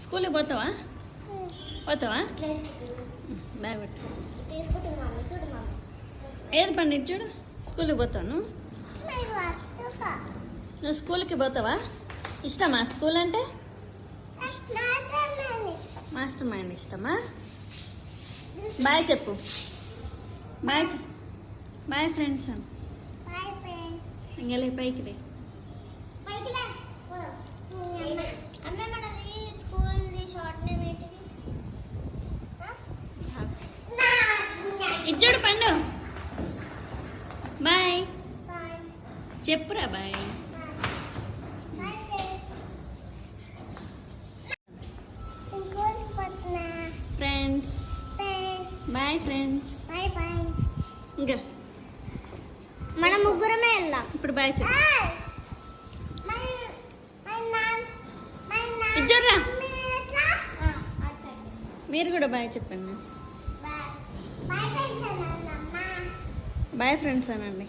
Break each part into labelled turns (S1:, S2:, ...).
S1: స్కూల్కి పోతావా? పోతావా? బ్యాగ్ పెట్టు. ఏది పండి చూడు. స్కూల్కి పోతాను. నువ్వు స్కూల్కి పోతావా? ఇష్టమా స్కూల్ అంటే? మాస్టర్ మైండ్ ఇష్టమా? బాయ్ చెప్పు. బాయ్ బాయ్ ఫ్రెండ్స్ అని. ఇంకెళ్ళి పైకి రే. ఇచ్చాడు పండు. బాయ్ చెప్పురా. Bye friends. Bye friends. ఇంకా
S2: మనం ముగ్గురమే వెళ్దాం
S1: ఇప్పుడు. బాయ్ చెప్పు. ఇచ్చాడురా. మీరు కూడా బాయ్ చెప్పండి. బాయ్ ఫ్రెండ్స్ అనండి.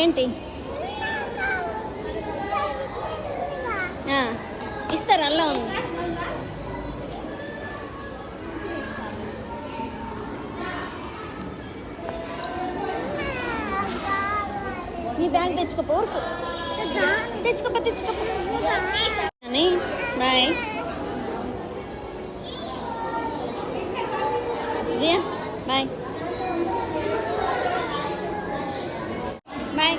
S1: ఏంటి ఇస్తారు? అల్లం ఉంది. నీ బ్యాగ్ తెచ్చుకోపో. తెచ్చుకోపో. బాయ్ జియా. Bye bye.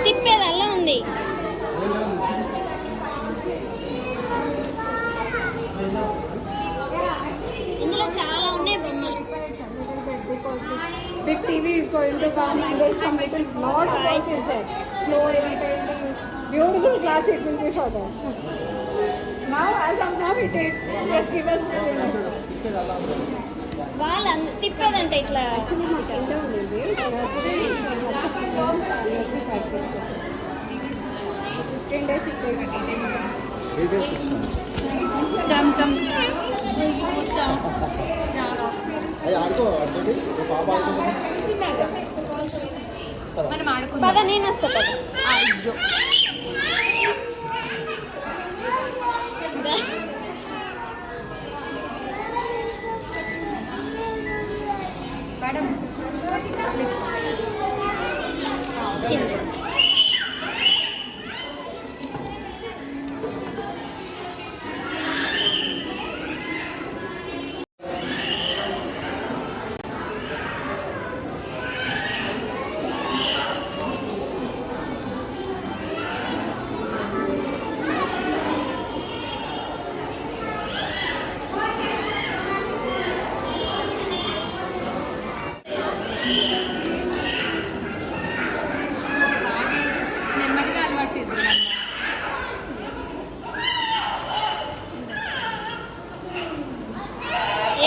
S1: తిప్పేది అలా ఉంది. ఇందులో చాలా ఉన్నాయి బొమ్మలు.
S3: Big TV is going to come and there is some little lot of work is there. Floor painting, beautiful class it will be for them. Now as of now it just give us
S1: వాళ్ళు తిప్పేదంటే ఇట్లా.
S3: actually మా కింద ఉంది nursery practice 15 days it takes
S4: 3 days 6 months. అయ్యి ఆడుకో. ఆడుకోండి. పాప ఆడుకుంటుంది.
S1: పద నేను వస్తా. పద. అయ్యో
S3: మేడం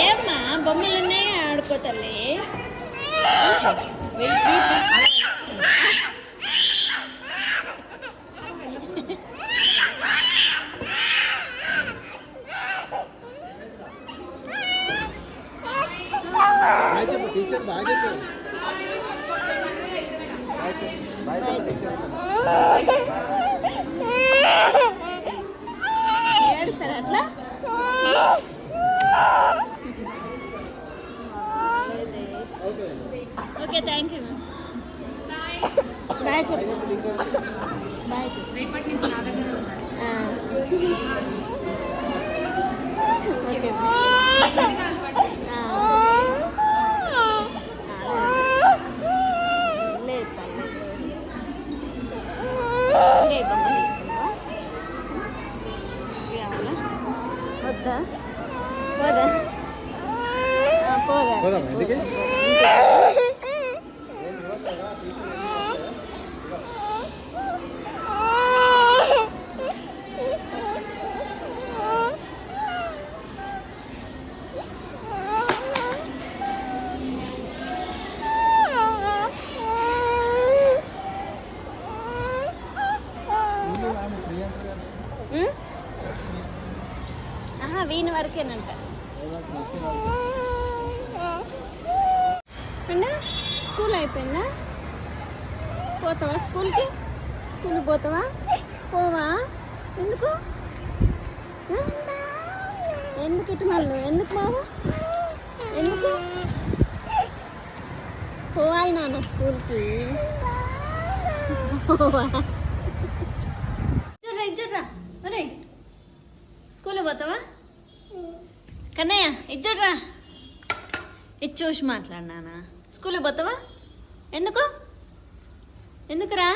S1: ఏమ్మా బొమ్మలున్నాయి ఆడుకో తల్లి.
S4: టీచర్ బాగా చెప్పారు. బాయ్ చెప్పు టీచర్.
S1: ఓకే లేదు వద్దా పోదా పోదా
S4: పోదాం ఇంటికి
S1: వీని వరకేనంట అండ్ స్కూల్ అయిపోయిందా పోతావా స్కూల్కి పోతావా పోవా ఎందుకు ఎందుకు ఇటు మళ్ళీ ఎందుకు బాబు ఎందుకు పోవాయి నాన్న స్కూల్కి పోవా ఇజ్జుడ్రా అరే స్కూల్లో పోతావా కన్నయ్య ఇజ్జుడ్రా ఇది చూసి మాట్లాడినానా స్కూల్కి పోతావా ఎందుకురా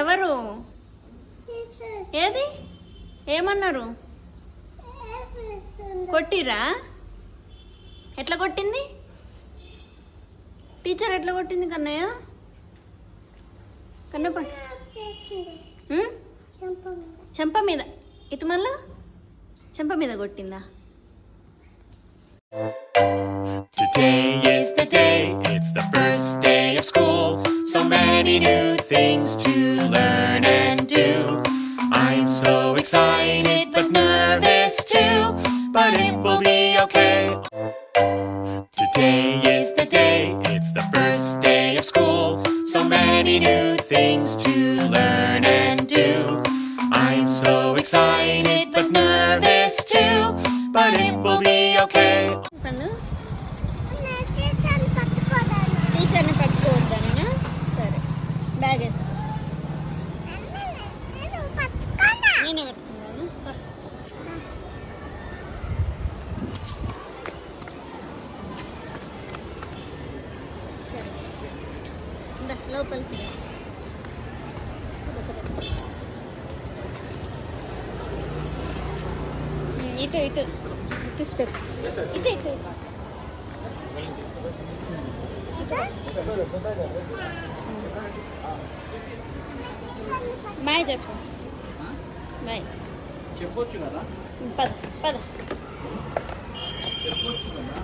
S1: ఎవరు ఏది ఏమన్నారు కొట్టిరా ఎట్లా కొట్టింది టీచర్ ఎట్లా కొట్టింది కన్నయ్య కన్నప్ప చెంప మీద ఇటు మళ్ళా చెంప మీద కొట్టిందా
S5: Today is the day, it's the first day of school. So many new things to learn and do. I'm so excited but nervous too, but it will be okay. Today is the day, it's the first day of school. So many new things to learn and do. I'm so excited but nervous too, but it will be okay.
S1: టీచర్ని పట్టుకోవద్దానా సరే bag వేసుకో నేనే పెట్టుకున్నాను సరే లోపలికి ఇటు steps ఇటు bye చెప్పు బాయ్
S4: చెప్పొచ్చు కదా
S1: పద పద
S4: చెప్పొచ్చు కదా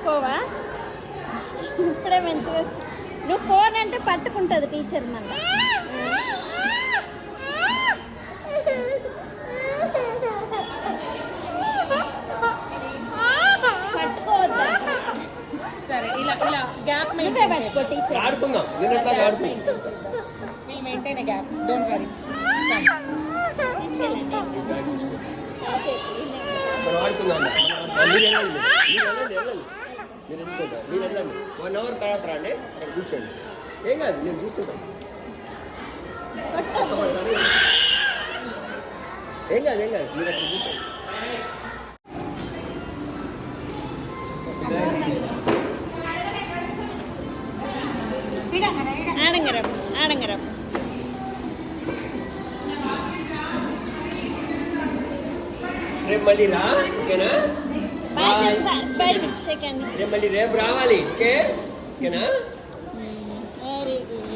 S1: పోవా ఇప్పుడే మంచిగా నువ్వు ఫోన్ అంటే పట్టుకుంటుంది టీచర్ మళ్ళీ పట్టుకోవద్దా
S6: సరే ఇలా ఇలా గ్యాప్
S1: నువ్వే పట్టుకో టీచర్
S4: ఆడుకుందాం
S6: will maintain a gap don't worry
S4: మనం ఆడుకుందాం మీరు వెళ్ళండి 1 అవర్ తర్వాత రండి అక్కడ కూర్చోండి ఏం కాదు నేను చూస్తుంటాను ఏం కాదు ఏం కాదు మీరు అక్కడ కూర్చోండి.
S1: ఆడంగరం ఆడంగరం.
S4: రేపు మళ్ళీ రా ఓకేనా?
S1: బాయ్ చెప్పు సార్, బాయ్ చెప్పు, సెకండ్.
S4: రేపు మళ్ళీ రేపు రావాలి ఓకే ఓకేనా?
S1: Very good.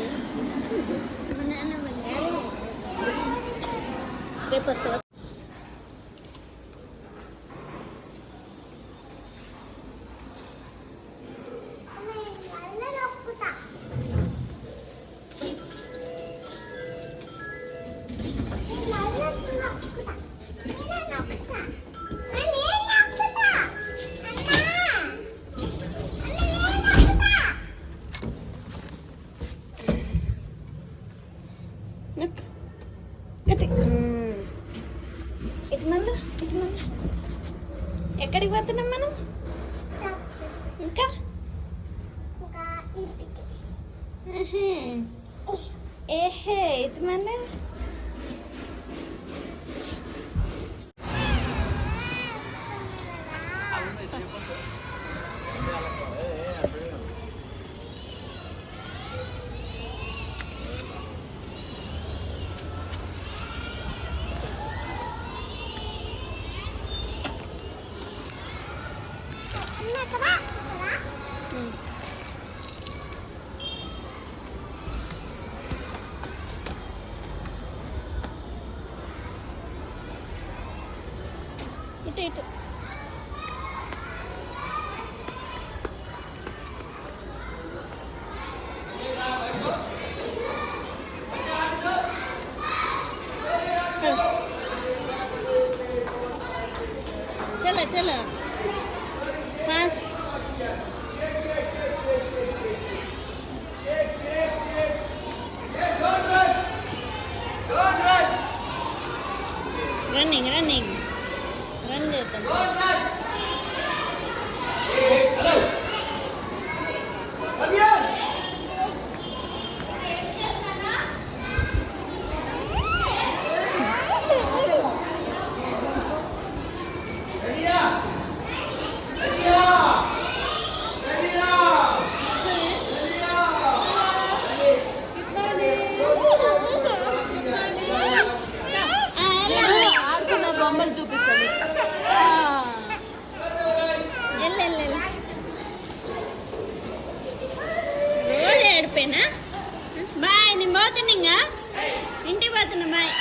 S1: రేపు వస్తావా? ఎక్కడికి పోతున్నాం మనం? ఇంకా ఏహే ఇది మన ఇటు ఇటు. చలో చలో ఫాస్ట్. రన్నింగ్ రన్నింగ్ రన్ చేద్దాం. ఆడుకున్న బొమ్మలు చూపిస్తాను. రోజు ఏడిపోయినా. బాయ్, నేను పోతున్నా ఇంకా ఇంటికి పోతున్నా. బాయ్.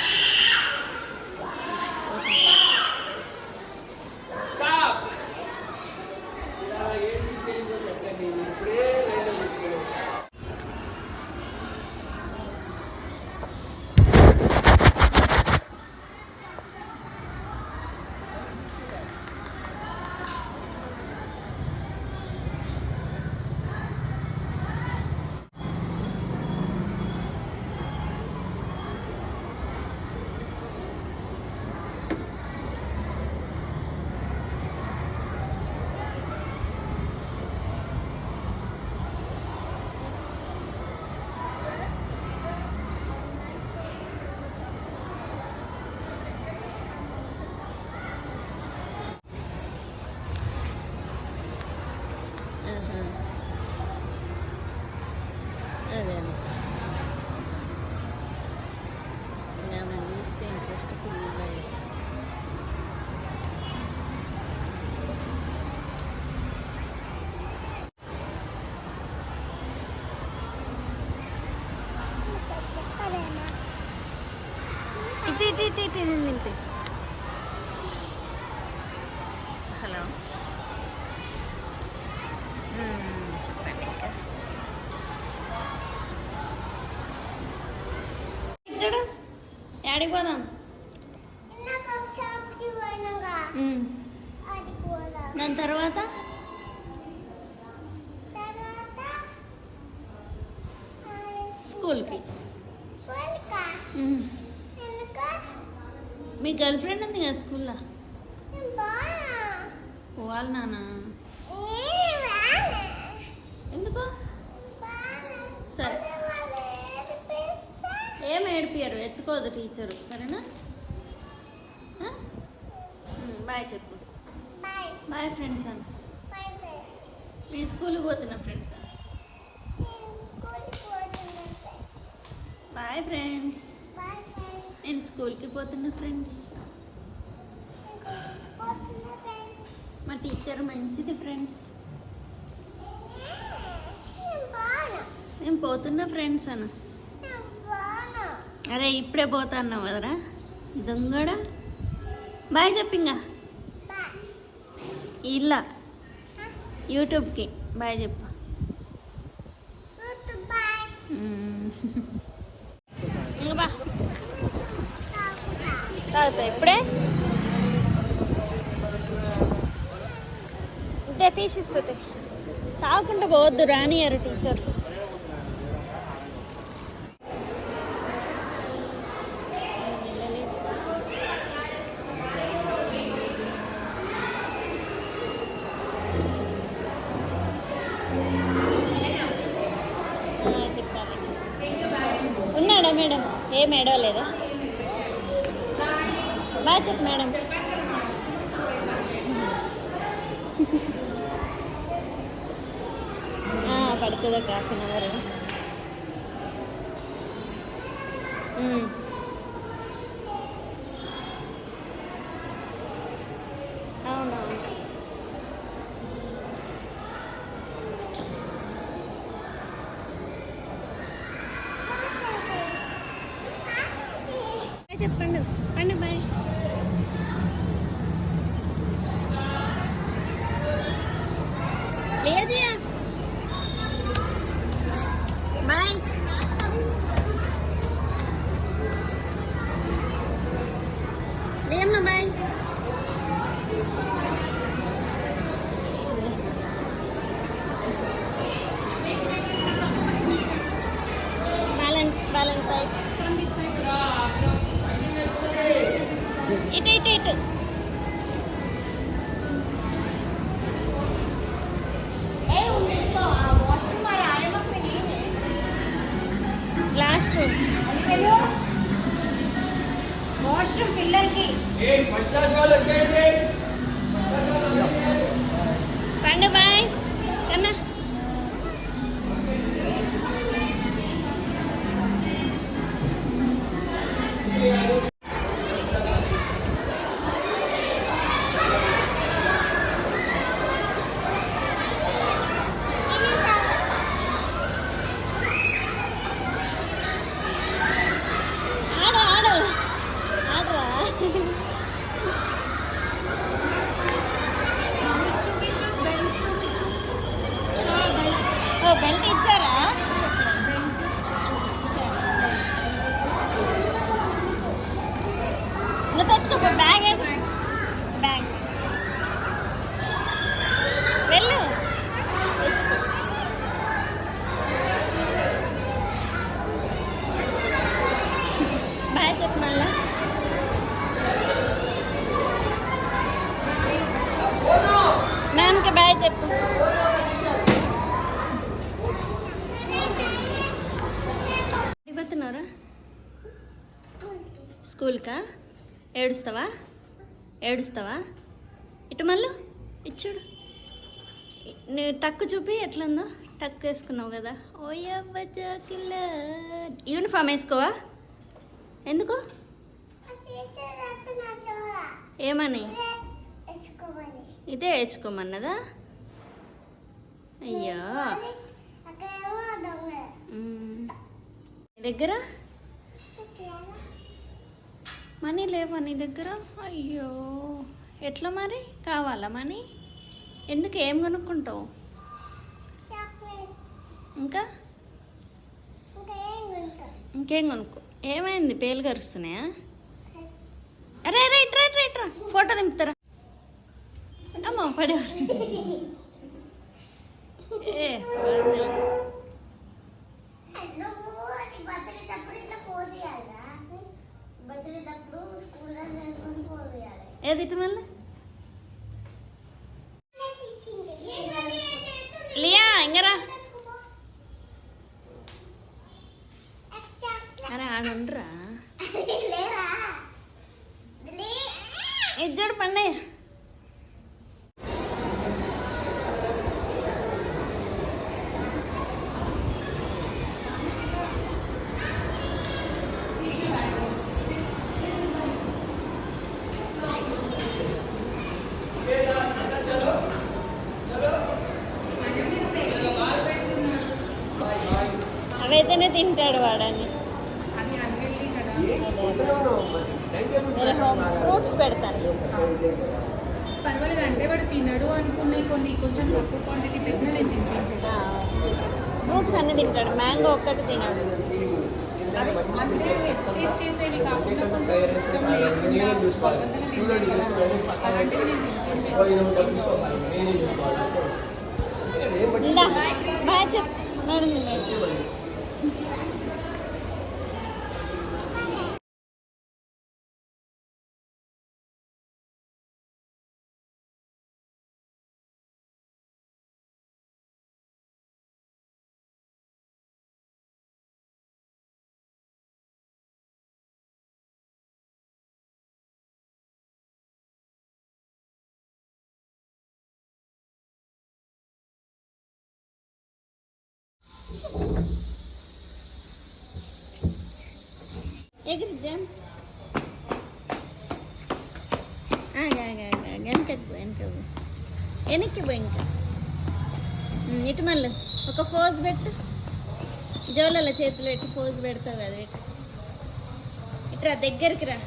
S1: అదే మనం చూస్తే ఇంట్రెస్ట్ ఫుల్గా. ఇటు ఇటు ఇటు ఇటు నింపి. హలో చెప్పండి. ఇంకా చూడు యాడికి పోదాం? దాని తర్వాత స్కూల్కి. మీ గర్ల్ ఫ్రెండ్ ఉంది కదా స్కూల్లో? పోవాలి నాన్న. ఎందుకు? సరే ఏం ఏడిపి నేర్పియరు, ఎత్తుకోదు టీచరు, సరేనా? బాయ్ చెప్పు.
S2: బాయ్
S1: బాయ్ ఫ్రెండ్స్ అన్న.
S2: Bye bye.
S1: నేను స్కూల్కి పోతున్నా ఫ్రెండ్స్ అన్న. Bye friends.
S2: Bye friends.
S1: నేను స్కూల్కి పోతున్నా ఫ్రెండ్స్.
S2: పోతున్నా ఫ్రెండ్స్.
S1: మా టీచర్ మంచిది ఫ్రెండ్స్. నేను పోతున్నా ఫ్రెండ్స్ అన్న. అరే ఇప్పుడే పోతా అన్నావు కదరా దొంగడా. బాయ్ చెప్పింగా ఇలా యూట్యూబ్కి బాయ్ చెప్పు. ఇంకా బా తాగుతా ఇప్పుడే. ఇంతే తీసిస్తుంది. తాగకుండా పోవద్దు, రానియరు టీచర్. చెప్పాలి. ఉన్నాడా మేడం? ఏ మేడం లేదా? బాగా చెప్పు మేడం. పడుతుంది ఒక హాఫ్ అన్ అవర్. అవునవును. చెప్పండి పండు. బాయ్. లేదయా బాయ్. లేమ్మా బాయ్. Valentine. ఇటు లాస్ట్
S6: వాష్రూమ్ పిల్లలకి.
S1: పండు బాయ్ కన్నా. బెల్ట్ ఇచ్చారా? నువ్వు తెచ్చుకో బ్యాగ్. బ్యాగ్ వెళ్ళు తెచ్చుకో. బాయ్ చెప్పు మళ్ళా. మ్యామ్కి బాయ్ చెప్పు. పోతున్నారా స్కూల్కా? ఏడుస్తావా? ఇటు మళ్ళీ ఇచ్చుడు. నువ్వు టక్కు చూపి ఎట్లుందో. టక్కు వేసుకున్నావు కదా. ఓయబ్బజాకిల్ల. యూనిఫామ్ వేసుకోవా? ఎందుకు? ఏమని? ఇదే వేసుకోమన్నదా? అయ్యా దగ్గర మనీ లేవా నీ దగ్గర? అయ్యో ఎట్లా మరి? కావాలా మనీ? ఎందుకు? ఏం కొనుక్కుంటావు? ఇంకా ఇంకేం కొనుక్కో. ఏమైంది? పేలు కరుస్తున్నాయా? అరే అరే ఇట్రా ఫోటో దింపుతారా? అమ్మో పడే. ఏ ఏది ఇటు మళ్ళీ? లియా ఇంగరా. అరే ఆడుండ్రా.
S2: లేరా బిల్లి
S1: ఇజ్జడు పండే అవైతేనే తింటాడు వాడని. ఫ్రూట్స్ పెడతాను.
S6: పర్వాలేదు అంటే వాడు తినడు అనుకునే కొన్ని కొంచెం తక్కువ క్వాంటిటీ పెట్టినా నేను తినిపించేది.
S1: ఫ్రూట్స్ అన్ని తింటాడు, మ్యాంగో ఒక్కటి తినడు.
S6: అంటే ఎక్స్టేట్ చేసేవి కాకుండా కొంచెం ఇష్టం లేకుండా బలవంతంగా తింటాడు కదా, అలాంటివి నేను తినిపించేది.
S1: బాయ్ చెప్ మేడం. ఎగిరిద్దాం. వెనక్కి పోయి ఇంకా ఇటు మళ్ళీ ఒక పోజ్ పెట్టు, జోలలో చేతులు పెట్టి పోజ్ పెడతావు కదా. పెట్టు ఇట్రా, దగ్గరికి రా.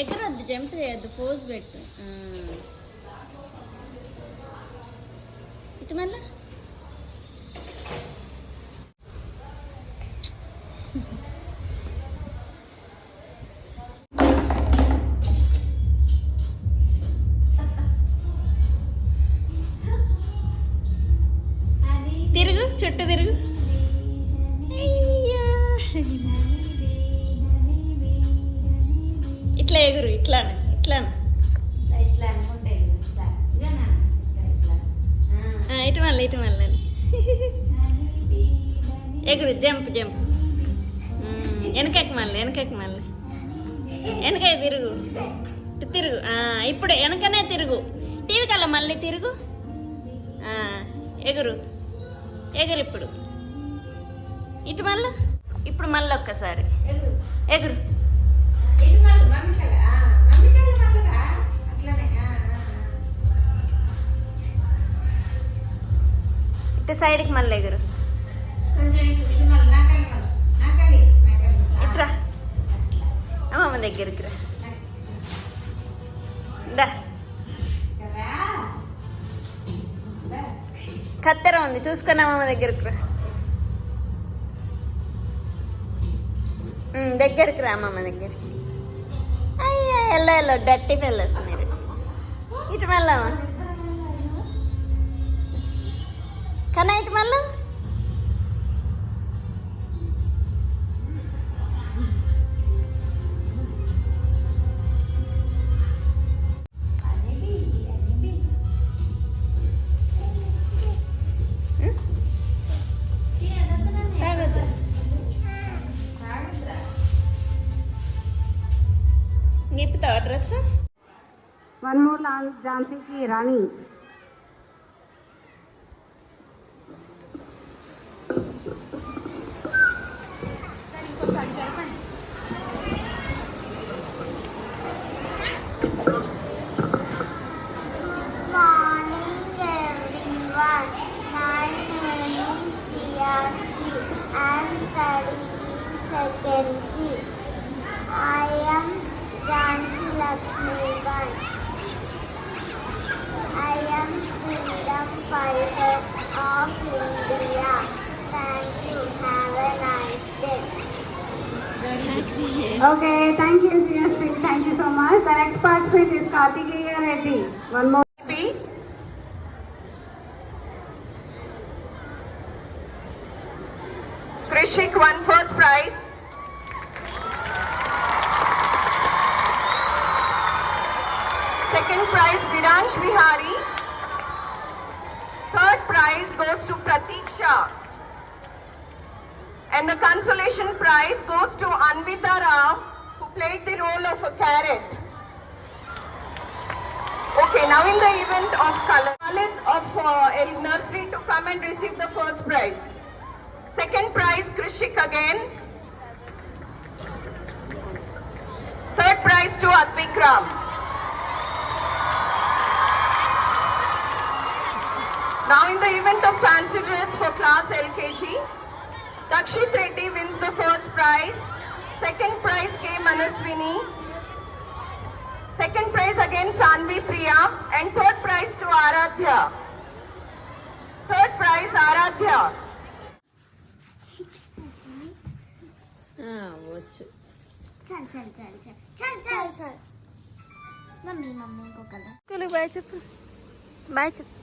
S1: ఎగరొద్దు, జంప్ చేయొద్దు, పోజ్ పెట్టు. ఇటు మళ్ళా తిరుగు, చుట్టూ తిరుగు. అయ్యా, ఇట్లా ఎగురు, ఇట్లా ఇట్లా ఇటు మళ్ళీ ఇటు మళ్ళీ ఎగురు, జంప్ జంప్. వెనకకి మళ్ళీ వెనక తిరుగు, తిరుగు. ఇప్పుడు వెనకనే తిరుగు, టీవీ కల్లా మళ్ళీ తిరుగు. ఎగురు ఎగురు. ఇప్పుడు ఇటు మళ్ళీ, ఇప్పుడు మళ్ళీ ఒక్కసారి ఎగురు. ఇటు సైడ్కి మళ్ళీ ఎగురు. ఇట్రా, అమ్మమ్మ దగ్గరికి రా. కత్తెర ఉంది, చూసుకొని అమ్మమ్మ దగ్గరికి రా. దగ్గరికి రా అమ్మమ్మ దగ్గరికి. అయ్యా, ఎల్లో డట్టి ఫెల్లస్ మీరు. ఇటు మళ్ళా కన్నా, ఇటు మళ్ళా నిప్పుతావా డ్రెస్?
S3: వన్ మోర్ ఝాన్సీకి రాణి.
S2: Morning everyone. My name is Priyanshi. I am studying in second C. I am Jhansi Lakshmibai. I am freedom fighter of India. Thank you. Have a nice day.
S3: Okay, thank you, Sriyasri. Thank you so much. The next participant is Kartikeya Reddy. One more.
S7: Krishik won first prize. Second prize Viransh Bihari. Third prize goes to Pratiksha. And the consolation prize goes to Anvita Rao, who played the role of a carrot. Okay, now in the event of color, Khalid of El Nursery to come and receive the first prize. Second prize, Krishik again. Third prize to Advikram. Now in the event of fancy dress for class LKG, Dakshit Reddy wins the first prize. Second prize K. Manaswini. Second prize again Sanvi Priya. And third prize to Aradhya. Third prize Aradhya.
S1: వచ్చు.
S2: चल चल चल चल चल चल चल mummy mummy को colour
S1: bye చెప్పు. బాయ్ చెప్పు.